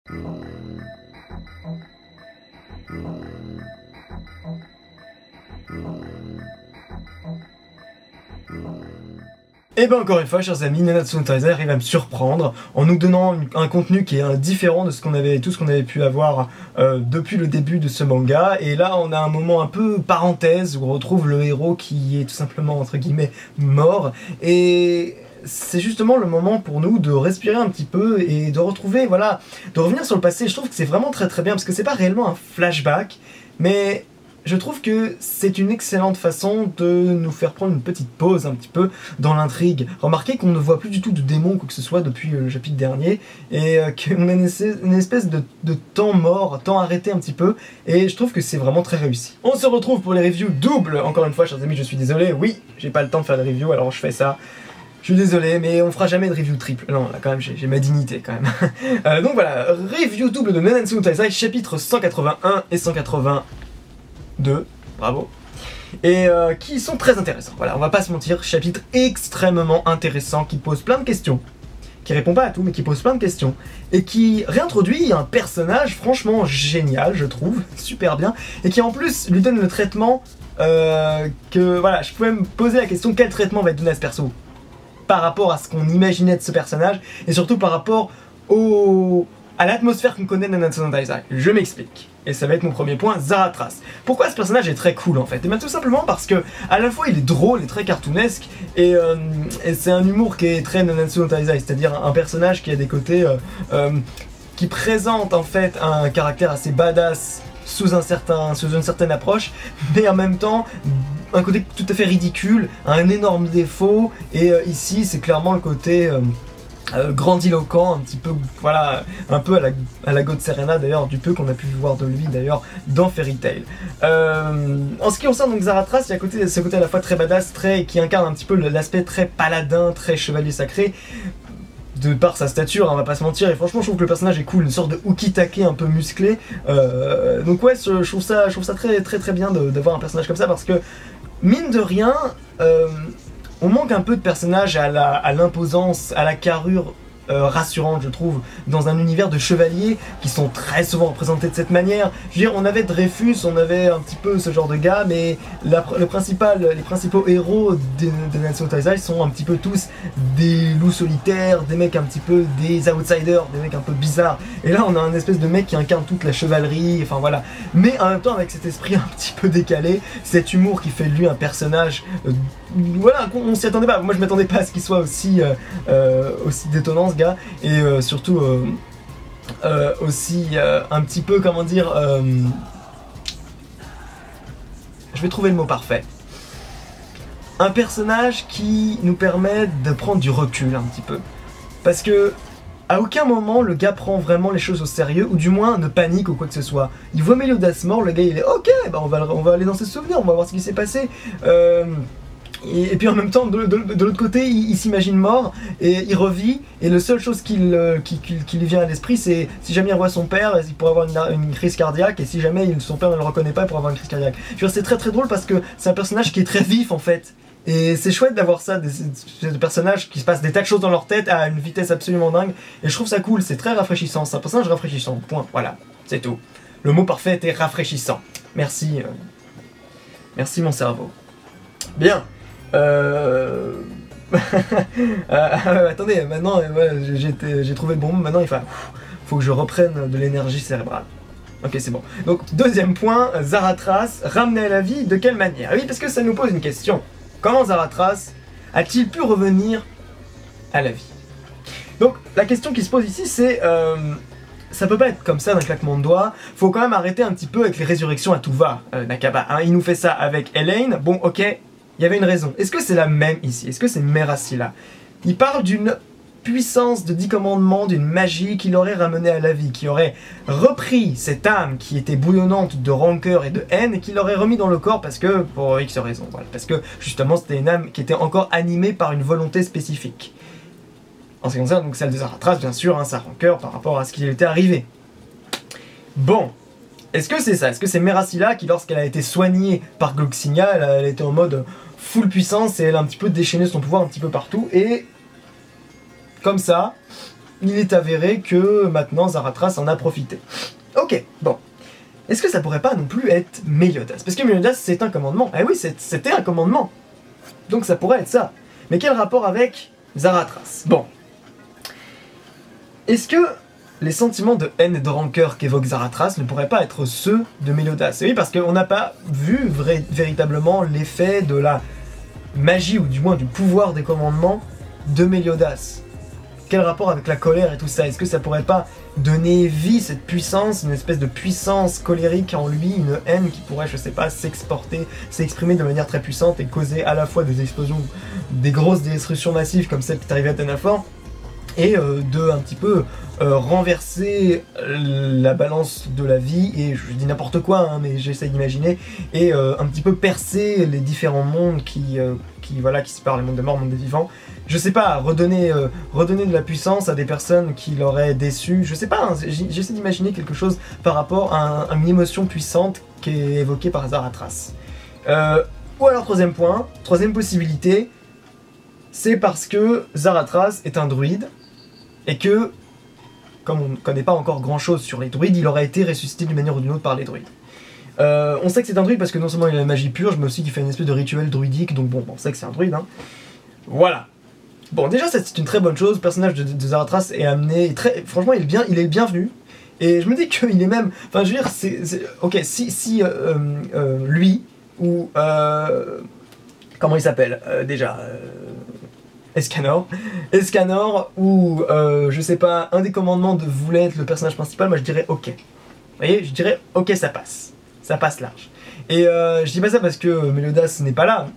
Et ben encore une fois, chers amis, Nanatsu no Taizai arrive à me surprendre en nous donnant un contenu qui est différent de tout ce qu'on avait pu avoir depuis le début de ce manga. Et là, on a un moment un peu parenthèse où on retrouve le héros qui est tout simplement, entre guillemets, mort. Et c'est justement le moment pour nous de respirer un petit peu et de retrouver, voilà, de revenir sur le passé. Je trouve que c'est vraiment très très bien parce que c'est pas réellement un flashback, mais je trouve que c'est une excellente façon de nous faire prendre une petite pause un petit peu dans l'intrigue. Remarquez qu'on ne voit plus du tout de démons ou quoi que ce soit depuis le chapitre dernier, et qu'on a une espèce de temps mort, temps arrêté un petit peu, et je trouve que c'est vraiment très réussi. On se retrouve pour les reviews doubles. Encore une fois, chers amis, je suis désolé, oui, j'ai pas le temps de faire les reviews, alors je fais ça. Je suis désolé, mais on fera jamais de review triple. Non, là quand même, j'ai ma dignité quand même. Donc voilà, review double de Nanatsu no Taizai, chapitre 181 et 182, bravo, et qui sont très intéressants. Voilà, on va pas se mentir, chapitre extrêmement intéressant qui pose plein de questions, qui répond pas à tout, mais qui pose plein de questions, et qui réintroduit un personnage franchement génial, je trouve, super bien, et qui en plus lui donne le traitement que, voilà, je pouvais me poser la question, quel traitement va être donné à ce perso par rapport à ce qu'on imaginait de ce personnage, et surtout par rapport à l'atmosphère qu'on connaît de Nanatsu no Taizai. Je m'explique. Et ça va être mon premier point, Zaratras. Pourquoi ce personnage est très cool en fait? Et bien tout simplement parce que à la fois il est drôle et très cartoonesque, et c'est un humour qui est très Nanatsu no Taizai, c'est-à-dire un personnage qui a des côtés qui présente en fait un caractère assez badass sous une certaine approche, mais en même temps un côté tout à fait ridicule, un énorme défaut, et ici c'est clairement le côté grandiloquent, un petit peu, voilà, un peu à la God Serena d'ailleurs, du peu qu'on a pu voir de lui d'ailleurs dans Fairy Tail. En ce qui concerne donc Zaratras, il y a ce côté à la fois très badass, qui incarne un petit peu l'aspect très paladin, très chevalier sacré, de par sa stature, hein, on va pas se mentir, et franchement je trouve que le personnage est cool, une sorte de Ukitake un peu musclé, donc ouais, je trouve ça très bien d'avoir un personnage comme ça, parce que mine de rien, on manque un peu de personnages à l'imposance, à la carrure rassurante, je trouve, dans un univers de chevaliers qui sont très souvent représentés de cette manière. Je veux dire, on avait Dreyfus, on avait un petit peu ce genre de gars, mais les principaux héros de Nanatsu no Taizai sont un petit peu tous des loups solitaires, des mecs un petit peu des outsiders, des mecs un peu bizarres. Et là, on a un espèce de mec qui incarne toute la chevalerie, enfin voilà. Mais en même temps, avec cet esprit un petit peu décalé, cet humour qui fait de lui un personnage, voilà, on s'y attendait pas. Moi, je m'attendais pas à ce qu'il soit aussi détonnant, ce gars, et surtout aussi un petit peu, comment dire, je vais trouver le mot parfait. Un personnage qui nous permet de prendre du recul un petit peu, parce que à aucun moment le gars prend vraiment les choses au sérieux, ou du moins ne panique ou quoi que ce soit. Il voit Meliodas mort, le gars il est ok, bah on va aller dans ses souvenirs, on va voir ce qui s'est passé. Et puis en même temps, de l'autre côté, il s'imagine mort, et il revit, et la seule chose qui lui vient à l'esprit, c'est si jamais il revoit son père, il pourrait avoir une crise cardiaque, et si jamais son père ne le reconnaît pas, il pourrait avoir une crise cardiaque. Je veux dire, c'est très très drôle parce que c'est un personnage qui est très vif en fait. Et c'est chouette d'avoir ça, des personnages qui se passent des tas de choses dans leur tête à une vitesse absolument dingue, et je trouve ça cool, c'est très rafraîchissant, c'est un personnage rafraîchissant, point, voilà, c'est tout. Le mot parfait était rafraîchissant. Merci, merci mon cerveau. Bien. Attendez, maintenant j'ai trouvé le bon mot, maintenant il faut que je reprenne de l'énergie cérébrale. Ok, c'est bon. Donc, deuxième point, Zaratras, ramené à la vie, de quelle manière? Oui, parce que ça nous pose une question. Comment Zaratras a-t-il pu revenir à la vie? Donc, la question qui se pose ici, c'est... ça peut pas être comme ça d'un claquement de doigts, faut quand même arrêter un petit peu avec les résurrections à tout va, Nakaba. Hein, il nous fait ça avec Elaine, bon ok... Il y avait une raison. Est-ce que c'est la même ici? Est-ce que c'est Merasila? Il parle d'une puissance de 10 commandements, d'une magie qui l'aurait ramené à la vie, qui aurait repris cette âme qui était bouillonnante de rancœur et de haine, et qui l'aurait remis dans le corps parce que, pour X raisons, voilà, parce que justement c'était une âme qui était encore animée par une volonté spécifique. En ce qui concerne donc celle de Zaratras, bien sûr, hein, sa rancœur par rapport à ce qui lui était arrivé. Bon. Est-ce que c'est ça? Est-ce que c'est Merasila qui, lorsqu'elle a été soignée par Gloxinia, elle était en mode full puissance et elle a un petit peu déchaîné son pouvoir un petit peu partout, et comme ça, il est avéré que maintenant Zaratras en a profité. Ok, bon. Est-ce que ça pourrait pas non plus être Méliodas? Parce que Méliodas, c'est un commandement. Eh oui, c'était un commandement. Donc ça pourrait être ça. Mais quel rapport avec Zaratras? Bon. Est-ce que les sentiments de haine et de rancœur qu'évoque Zaratras ne pourraient pas être ceux de Méliodas? Et oui, parce qu'on n'a pas vu véritablement l'effet de la magie, ou du moins du pouvoir des commandements de Méliodas. Quel rapport avec la colère et tout ça? Est-ce que ça pourrait pas donner vie, cette puissance, une espèce de puissance colérique en lui, une haine qui pourrait, je sais pas, s'exprimer de manière très puissante et causer à la fois des explosions, des grosses destructions massives comme celle qui est arrivée à Tenafor, et de un petit peu renverser la balance de la vie, et je dis n'importe quoi, hein, mais j'essaie d'imaginer, et un petit peu percer les différents mondes qui séparent les mondes des morts, le monde des vivants. Je sais pas, redonner de la puissance à des personnes qui l'auraient déçu, je sais pas, hein, j'essaie d'imaginer quelque chose par rapport à une émotion puissante qui est évoquée par Zaratras. Ou alors troisième possibilité, c'est parce que Zaratras est un druide, et que, comme on ne connaît pas encore grand chose sur les druides, il aurait été ressuscité d'une manière ou d'une autre par les druides. On sait que c'est un druide parce que non seulement il a la magie purge, mais aussi qu'il fait une espèce de rituel druidique, donc bon, on sait que c'est un druide, hein. Voilà. Bon, déjà, c'est une très bonne chose, le personnage de Zaratras est amené, franchement, il est le bienvenu, et je me dis qu'il est même, enfin, je veux dire, ok, si lui, ou, comment il s'appelle, déjà Escanor, ou je sais pas, un des commandements voulait être le personnage principal, moi je dirais ok. Vous voyez, je dirais ok, ça passe large. Et je dis pas ça parce que Méliodas n'est pas là.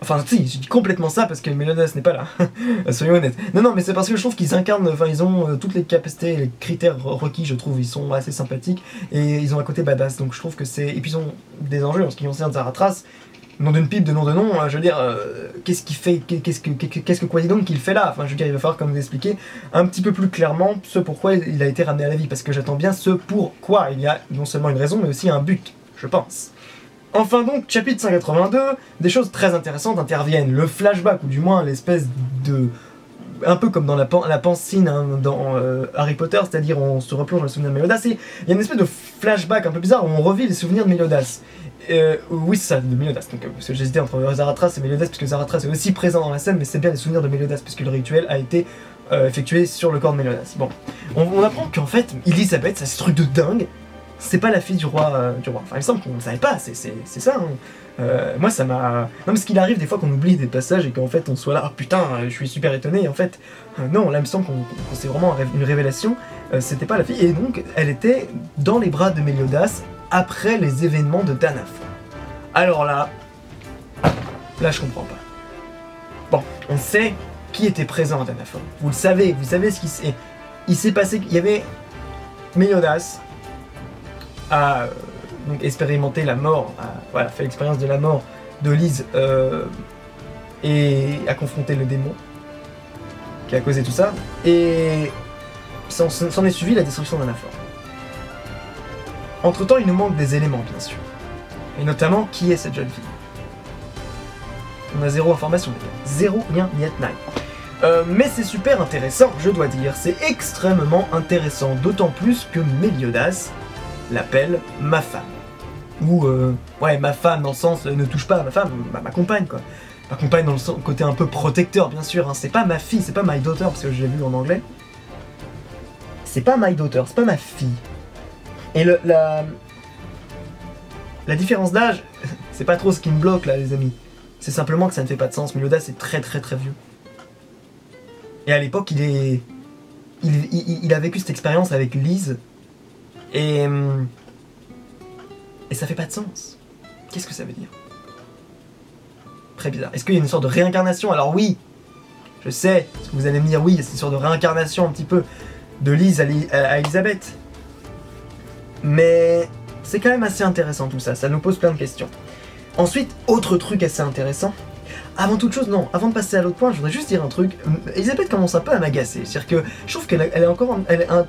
Enfin si, je dis complètement ça parce que Méliodas n'est pas là. Soyons honnêtes. Non, mais c'est parce que je trouve qu'ils incarnent, enfin ils ont toutes les capacités, les critères requis, je trouve, ils sont assez sympathiques et ils ont un côté badass. Donc je trouve que c'est, et puis ils ont des enjeux en ce qui concerne Zaratras. Nom d'une pipe, de nom de nom, je veux dire, qu'est-ce qu'il fait, qu'est-ce que Quaidon qu'il fait là? Enfin, je veux dire, il va falloir comme vous expliquer un petit peu plus clairement ce pourquoi il a été ramené à la vie, parce que j'attends bien ce pourquoi. Il y a non seulement une raison, mais aussi un but, je pense. Enfin donc, chapitre 182, des choses très intéressantes interviennent. Le flashback, ou du moins l'espèce de... un peu comme dans la pancine, hein, dans Harry Potter, c'est-à-dire on se replonge dans le souvenir de Méliodas, et il y a une espèce de flashback un peu bizarre où on revit les souvenirs de Méliodas. Oui, c'est ça, de Méliodas, donc, parce que j'hésitais entre Zaratras et Méliodas, puisque Zaratras est aussi présent dans la scène, mais c'est bien les souvenirs de Méliodas, puisque le rituel a été effectué sur le corps de Méliodas. Bon, on apprend qu'en fait, Elisabeth, c'est ce truc de dingue, c'est pas la fille du roi. Enfin, il me semble qu'on ne savait pas, c'est ça, hein. Moi ça m'a... Non, parce qu'il arrive des fois qu'on oublie des passages et qu'en fait on soit là, ah putain, je suis super étonné, et en fait, non, là il me semble qu'on c'est vraiment une révélation, c'était pas la fille, et donc elle était dans les bras de Méliodas après les événements de Tenafor. Alors là je comprends pas. Bon, on sait qui était présent à Tenafor, vous savez ce qui s'est... Il s'est passé, il y avait Méliodas a donc expérimenté la mort, voilà, fait l'expérience de la mort de Lise et a confronté le démon qui a causé tout ça, et s'en est suivi la destruction de Tenafor. Entre temps, il nous manque des éléments, bien sûr, et notamment qui est cette jeune fille. On a zéro information, zéro lien niet nein. Mais c'est super intéressant, je dois dire, c'est extrêmement intéressant, d'autant plus que Méliodas l'appelle ma femme. Ou, ouais, ma femme dans le sens, ne touche pas à ma femme, ma compagne, quoi. Ma compagne dans le côté un peu protecteur, bien sûr, hein. C'est pas ma fille, c'est pas my daughter, parce que j'ai vu en anglais. C'est pas my daughter, c'est pas ma fille. Et la différence d'âge, c'est pas trop ce qui me bloque, là, les amis. C'est simplement que ça ne fait pas de sens. Méliodas est très vieux. Et à l'époque, il a vécu cette expérience avec Lise, et ça fait pas de sens. Qu'est-ce que ça veut dire? Très bizarre. Est-ce qu'il y a une sorte de réincarnation? Alors oui, je sais, ce que vous allez me dire, oui, c'est une sorte de réincarnation un petit peu de Lise à Elisabeth. Mais c'est quand même assez intéressant tout ça, ça nous pose plein de questions. Ensuite, autre truc assez intéressant. Avant toute chose, non, avant de passer à l'autre point, je voudrais juste dire un truc. Elisabeth commence un peu à m'agacer, c'est-à-dire que je trouve qu'elle est un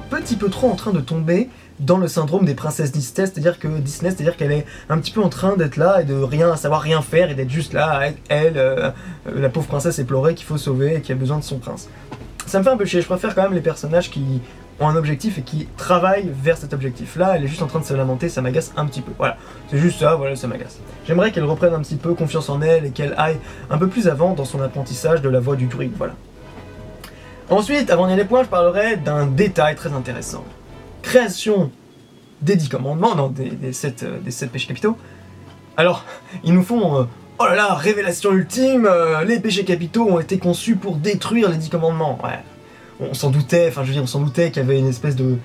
petit peu trop en train de tomber dans le syndrome des princesses Disney, c'est-à-dire qu'elle est un petit peu en train d'être là et de savoir rien faire et d'être juste là, elle, la pauvre princesse éplorée qu'il faut sauver et qui a besoin de son prince. ça me fait un peu chier, je préfère quand même les personnages qui ont un objectif et qui travaillent vers cet objectif. Là, elle est juste en train de se lamenter, ça m'agace un petit peu. Voilà, c'est juste ça, voilà, ça m'agace. J'aimerais qu'elle reprenne un petit peu confiance en elle et qu'elle aille un peu plus avant dans son apprentissage de la voie du druide, voilà. Ensuite, avant d'y aller point, je parlerai d'un détail très intéressant. Création des 10 commandements, non, des 7 péchés capitaux. Alors, ils nous font... oh là là, révélation ultime, les péchés capitaux ont été conçus pour détruire les 10 commandements. Ouais, on s'en doutait, enfin je veux dire, on s'en doutait qu'il y avait une espèce de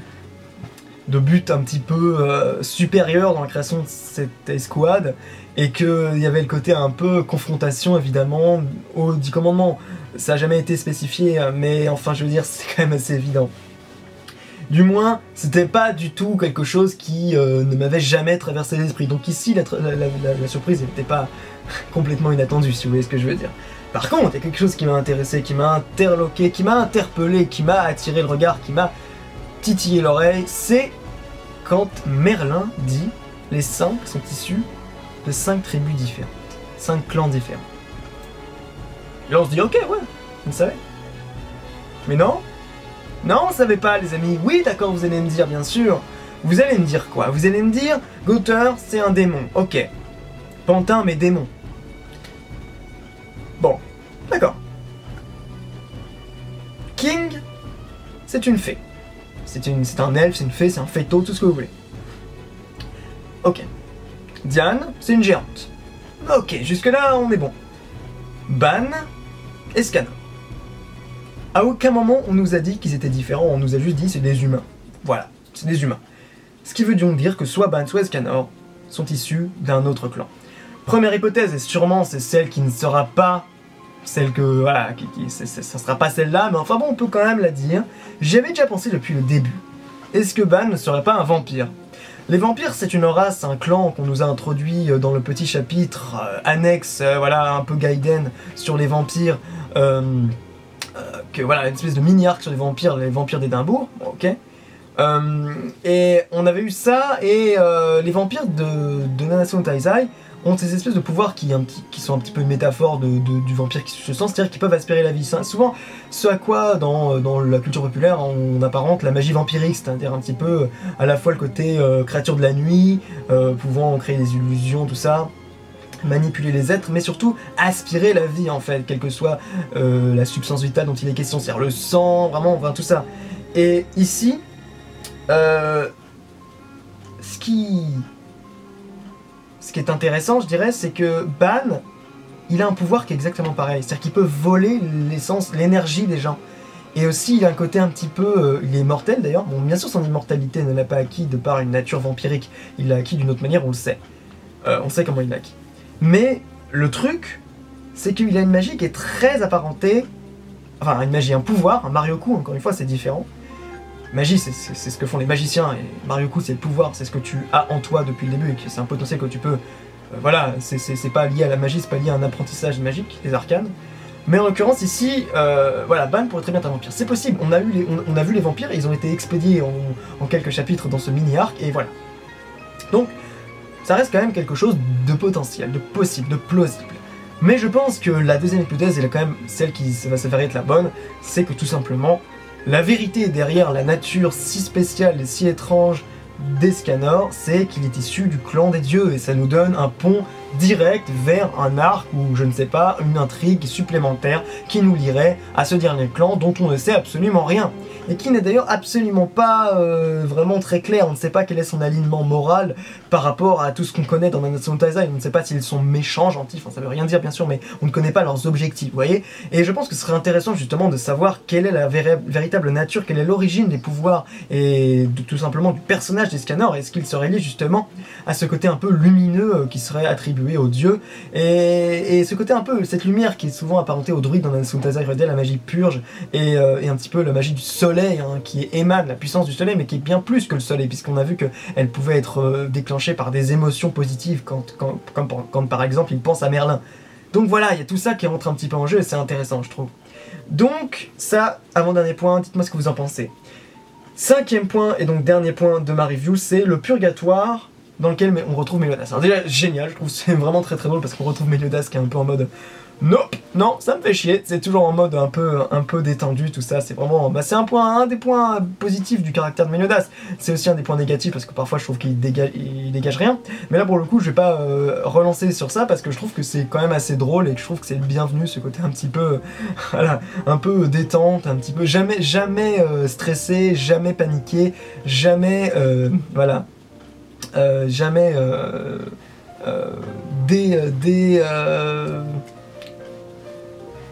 but un petit peu supérieur dans la création de cette escouade, et qu'il y avait le côté un peu confrontation évidemment aux 10 commandements. Ça n'a jamais été spécifié, mais enfin je veux dire, c'est quand même assez évident. Du moins, c'était pas du tout quelque chose qui ne m'avait jamais traversé l'esprit. Donc ici, la surprise n'était pas complètement inattendue, si vous voyez ce que je veux dire. Par contre, il y a quelque chose qui m'a intéressé, qui m'a interloqué, qui m'a interpellé, qui m'a attiré le regard, qui m'a titillé l'oreille, c'est quand Merlin dit les 5 sont issus de 5 tribus différentes, 5 clans différents. Et là on se dit ok, ouais, vous savez. Mais non. Non, on savait pas, les amis. Oui, d'accord, vous allez me dire, bien sûr. Vous allez me dire quoi? Vous allez me dire, Gauter, c'est un démon. Ok. Pantin, mais démon. Bon, d'accord. King, c'est une fée. C'est un elfe, c'est une fée, c'est un féto, tout ce que vous voulez. Ok. Diane, c'est une géante. Ok, jusque-là, on est bon. Ban, Escanor. À aucun moment on nous a dit qu'ils étaient différents, on nous a juste dit c'est des humains. Voilà, c'est des humains. Ce qui veut donc dire que soit Ban, soit Escanor sont issus d'un autre clan. Première hypothèse, et sûrement c'est celle qui ne sera pas celle que... Voilà, ça sera pas celle-là, mais enfin bon, on peut quand même la dire. J'y avais déjà pensé depuis le début. Est-ce que Ban ne serait pas un vampire? Les vampires, c'est une race, un clan qu'on nous a introduit dans le petit chapitre annexe, voilà, un peu Gaiden sur les vampires, que voilà, une espèce de mini-arc sur les vampires d'Édimbourg, ok. Et on avait eu ça, et les vampires de Nanatsu no Taizai ont ces espèces de pouvoirs qui sont un petit peu une métaphore du vampire qui se sent, c'est-à-dire qu'ils peuvent aspirer la vie. C'est souvent ce à quoi, dans la culture populaire, on apparente la magie vampirique, c'est-à-dire un petit peu à la fois le côté créature de la nuit, pouvant créer des illusions, tout ça, manipuler les êtres, mais surtout aspirer la vie en fait, quelle que soit la substance vitale dont il est question, c'est-à-dire le sang, vraiment, enfin tout ça. Et ici, ce qui est intéressant, je dirais, c'est que Ban, il a un pouvoir qui est exactement pareil, c'est-à-dire qu'il peut voler l'essence, l'énergie des gens. Et aussi, il a un côté un petit peu... il est immortel d'ailleurs, bon bien sûr son immortalité ne l'a pas acquis de par une nature vampirique, il l'a acquis d'une autre manière, on le sait. On sait comment il l'a acquis. Mais le truc, c'est qu'il a une magie qui est très apparentée, enfin une magie, un pouvoir, un Marioku, encore une fois c'est différent. Magie, c'est ce que font les magiciens, et Marioku c'est le pouvoir, c'est ce que tu as en toi depuis le début, et que c'est un potentiel que tu peux... voilà, c'est pas lié à la magie, c'est pas lié à un apprentissage magique, des arcanes. Mais en l'occurrence ici, voilà, Ban pourrait très bien être un vampire. C'est possible, on a vu les vampires, et ils ont été expédiés en quelques chapitres dans ce mini-arc, et voilà. Donc, ça reste quand même quelque chose de potentiel, de possible, de plausible. Mais je pense que la deuxième hypothèse, elle est quand même celle qui va s'avérer être la bonne, c'est que tout simplement, la vérité derrière la nature si spéciale et si étrange d'Escanor, c'est qu'il est issu du clan des dieux, et ça nous donne un pont direct vers un arc ou je ne sais pas, une intrigue supplémentaire qui nous lierait à ce dernier clan dont on ne sait absolument rien. Et qui n'est d'ailleurs absolument pas vraiment très clair, on ne sait pas quel est son alignement moral par rapport à tout ce qu'on connaît dans Nanatsu no Taizai, on ne sait pas s'ils sont méchants, gentils, enfin ça veut rien dire bien sûr, mais on ne connaît pas leurs objectifs, vous voyez. Et je pense que ce serait intéressant justement de savoir quelle est la véritable nature, quelle est l'origine des pouvoirs et tout simplement du personnage d'Escanor, est-ce qu'il serait lié justement à ce côté un peu lumineux qui serait attribué aux dieux, et ce côté un peu, cette lumière qui est souvent apparentée aux druides dans Nanatsu no Taizai, la magie purge, et un petit peu la magie du soleil, hein, qui émane la puissance du soleil, mais qui est bien plus que le soleil, puisqu'on a vu qu'elle pouvait être déclenchée par des émotions positives, quand par exemple il pense à Merlin. Donc voilà, il y a tout ça qui rentre un petit peu en jeu, et c'est intéressant, je trouve. Donc, ça, avant-dernier point, dites-moi ce que vous en pensez. Cinquième point, et donc dernier point de ma review, c'est le purgatoire dans lequel on retrouve Meliodas. Alors déjà, génial, je trouve c'est vraiment très drôle parce qu'on retrouve Meliodas qui est un peu en mode nope, non, ça me fait chier, c'est toujours en mode un peu détendu, tout ça, c'est vraiment, c'est un des points positifs du caractère de Meliodas, c'est aussi un des points négatifs parce que parfois je trouve qu'il dégage rien, mais là pour le coup je vais pas relancer sur ça parce que je trouve que c'est quand même assez drôle et que je trouve que c'est le bienvenu, ce côté un petit peu, voilà, un peu détente, un petit peu, jamais stressé, jamais paniqué, jamais, voilà, jamais,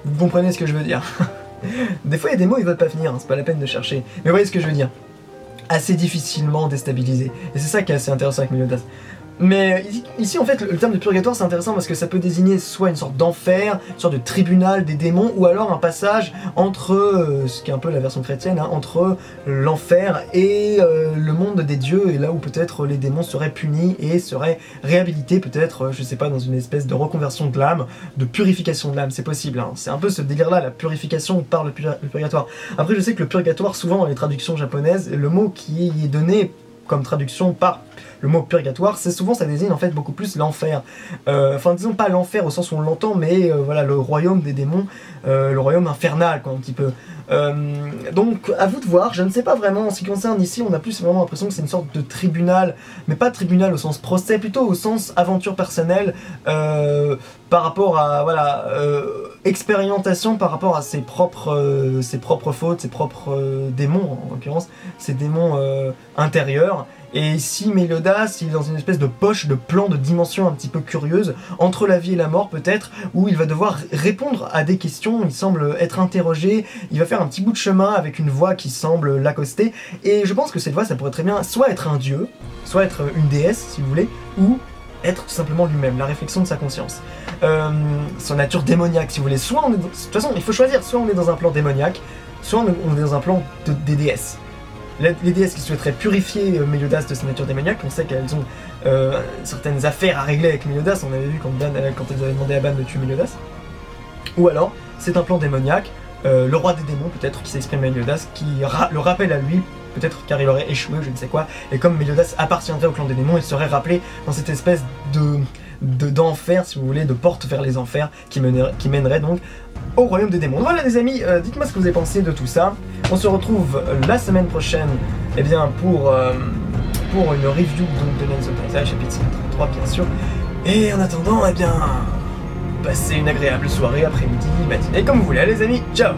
vous comprenez ce que je veux dire. Des fois il y a des mots ils veulent pas venir, hein, c'est pas la peine de chercher. Mais vous voyez ce que je veux dire. Assez difficilement déstabilisé. Et c'est ça qui est assez intéressant avec Meliodas. Mais ici en fait le terme de purgatoire c'est intéressant parce que ça peut désigner soit une sorte d'enfer, une sorte de tribunal des démons, ou alors un passage entre, ce qui est un peu la version chrétienne, hein, entre l'enfer et le monde des dieux, et là où peut-être les démons seraient punis et seraient réhabilités peut-être, je sais pas, dans une espèce de reconversion de l'âme, de purification de l'âme, c'est possible, hein. C'est un peu ce délire là, la purification par le purgatoire. Après je sais que le purgatoire, souvent dans les traductions japonaises, le mot qui est donné comme traduction par le mot purgatoire, c'est souvent ça désigne en fait beaucoup plus l'enfer. Enfin disons pas l'enfer au sens où on l'entend, mais voilà, le royaume des démons, le royaume infernal quoi un petit peu. Donc à vous de voir, je ne sais pas vraiment, en ce qui concerne ici, on a plus vraiment l'impression que c'est une sorte de tribunal, mais pas tribunal au sens procès, plutôt au sens aventure personnelle, par rapport à, voilà, expérimentation par rapport à ses propres fautes, ses propres démons, en l'occurrence, ses démons intérieurs. Et ici, Meliodas, il est dans une espèce de poche de plan de dimension un petit peu curieuse, entre la vie et la mort peut-être, où il va devoir répondre à des questions, il semble être interrogé, il va faire un petit bout de chemin avec une voix qui semble l'accoster, et je pense que cette voix, ça pourrait très bien soit être un dieu, soit être une déesse, si vous voulez, ou être tout simplement lui-même, la réflexion de sa conscience. Son nature démoniaque, si vous voulez. Soit on est... De toute façon, il faut choisir, soit on est dans un plan démoniaque, soit on est dans un plan des déesses. Les déesses qui souhaiteraient purifier Meliodas de sa nature démoniaque, on sait qu'elles ont certaines affaires à régler avec Meliodas, on avait vu quand elles avaient demandé à Ban de tuer Meliodas. Ou alors, c'est un plan démoniaque, le roi des démons peut-être qui s'exprime à Meliodas, qui le rappelle à lui, peut-être car il aurait échoué, je ne sais quoi, et comme Meliodas appartiendrait au clan des démons, il serait rappelé dans cette espèce d'enfer, si vous voulez, de porte vers les enfers, qui mènerait donc au royaume des démons. Voilà les amis, dites-moi ce que vous avez pensé de tout ça. On se retrouve la semaine prochaine, eh bien, pour une review donc, de Lands of Isaiah, chapitre 53 bien sûr. Et en attendant, eh bien, passez une agréable soirée, après-midi, matinée, comme vous voulez. Allez les amis, ciao!